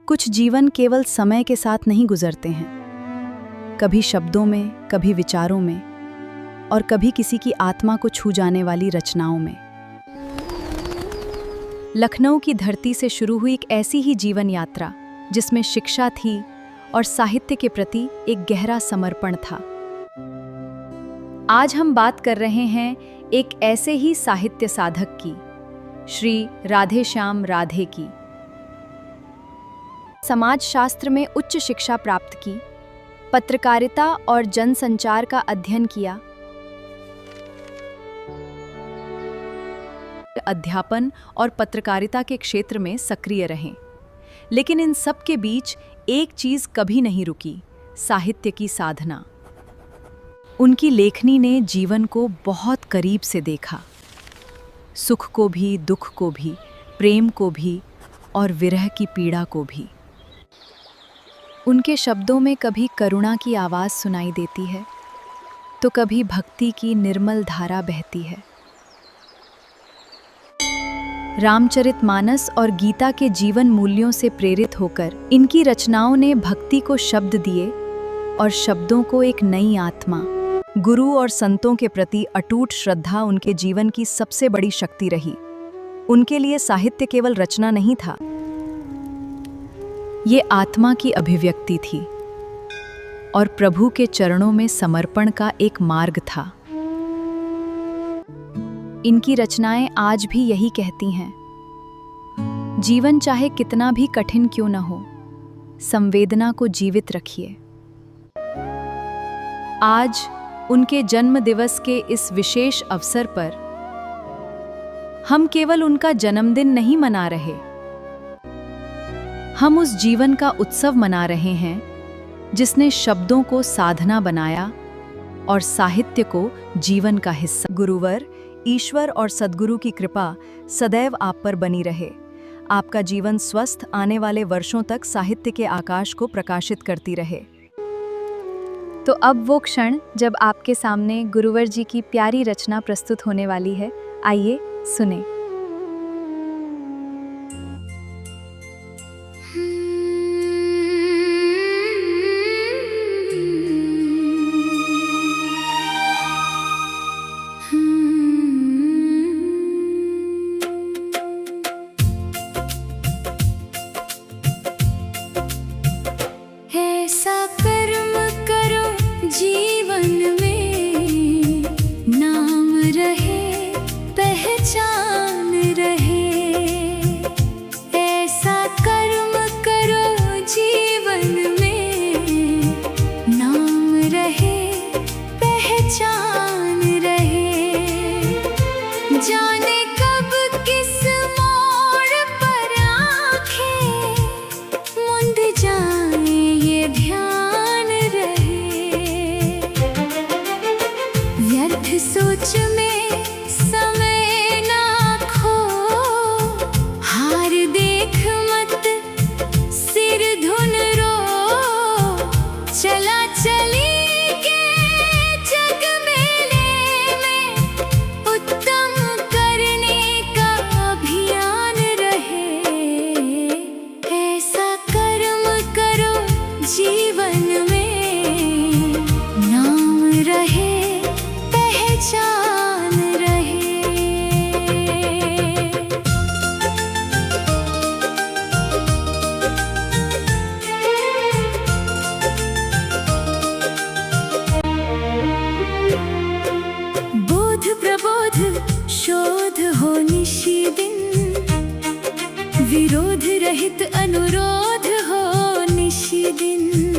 कुछ जीवन केवल समय के साथ नहीं गुजरते हैं, कभी शब्दों में, कभी विचारों में और कभी किसी की आत्मा को छू जाने वाली रचनाओं में। लखनऊ की धरती से शुरू हुई एक ऐसी ही जीवन यात्रा जिसमें शिक्षा थी और साहित्य के प्रति एक गहरा समर्पण था। आज हम बात कर रहे हैं एक ऐसे ही साहित्य साधक की, श्री राधेश्याम राधे की। समाजशास्त्र में उच्च शिक्षा प्राप्त की, पत्रकारिता और जनसंचार का अध्ययन किया, अध्यापन और पत्रकारिता के क्षेत्र में सक्रिय रहे। लेकिन इन सब के बीच एक चीज कभी नहीं रुकी, साहित्य की साधना। उनकी लेखनी ने जीवन को बहुत करीब से देखा, सुख को भी, दुख को भी, प्रेम को भी और विरह की पीड़ा को भी। उनके शब्दों में कभी करुणा की आवाज़ सुनाई देती है तो कभी भक्ति की निर्मल धारा बहती है। रामचरितमानस और गीता के जीवन मूल्यों से प्रेरित होकर इनकी रचनाओं ने भक्ति को शब्द दिए और शब्दों को एक नई आत्मा। गुरु और संतों के प्रति अटूट श्रद्धा उनके जीवन की सबसे बड़ी शक्ति रही। उनके लिए साहित्य केवल रचना नहीं था, ये आत्मा की अभिव्यक्ति थी और प्रभु के चरणों में समर्पण का एक मार्ग था। इनकी रचनाएं आज भी यही कहती हैं, जीवन चाहे कितना भी कठिन क्यों न हो, संवेदना को जीवित रखिए। आज उनके जन्म दिवस के इस विशेष अवसर पर हम केवल उनका जन्मदिन नहीं मना रहे, हम उस जीवन का उत्सव मना रहे हैं जिसने शब्दों को साधना बनाया और साहित्य को जीवन का हिस्सा। गुरुवर, ईश्वर और सद्गुरु की कृपा सदैव आप पर बनी रहे। आपका जीवन स्वस्थ आने वाले वर्षों तक साहित्य के आकाश को प्रकाशित करती रहे। तो अब वो क्षण जब आपके सामने गुरुवर जी की प्यारी रचना प्रस्तुत होने वाली है, आइए सुने। जीवन में नाम रहे, पहचान रहे, ऐसा कर्म करो जीवन में नाम रहे, पहचान रहे। जाने कब किस मोड़ पर आंखें मुंद जाए, ये ध्यान रहे। व्यर्थ सोच में समय ना खो, हार देख मत सिर धुन रो। चला चली के जग मेले में उत्तम करने का अभियान रहे। ऐसा कर्म करो जीवन में नाम रहे, पहचान रहे। बोध प्रबोध शोध हो निशी दिन, विरोध रहित अनुरोध हो निशी दिन।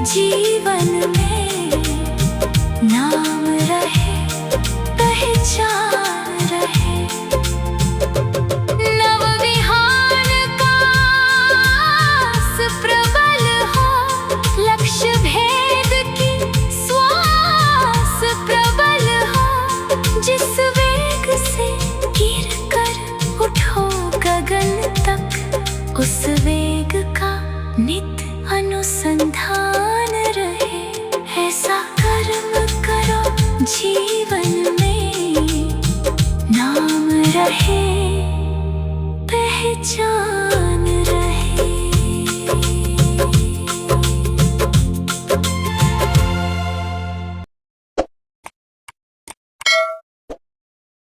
जीवन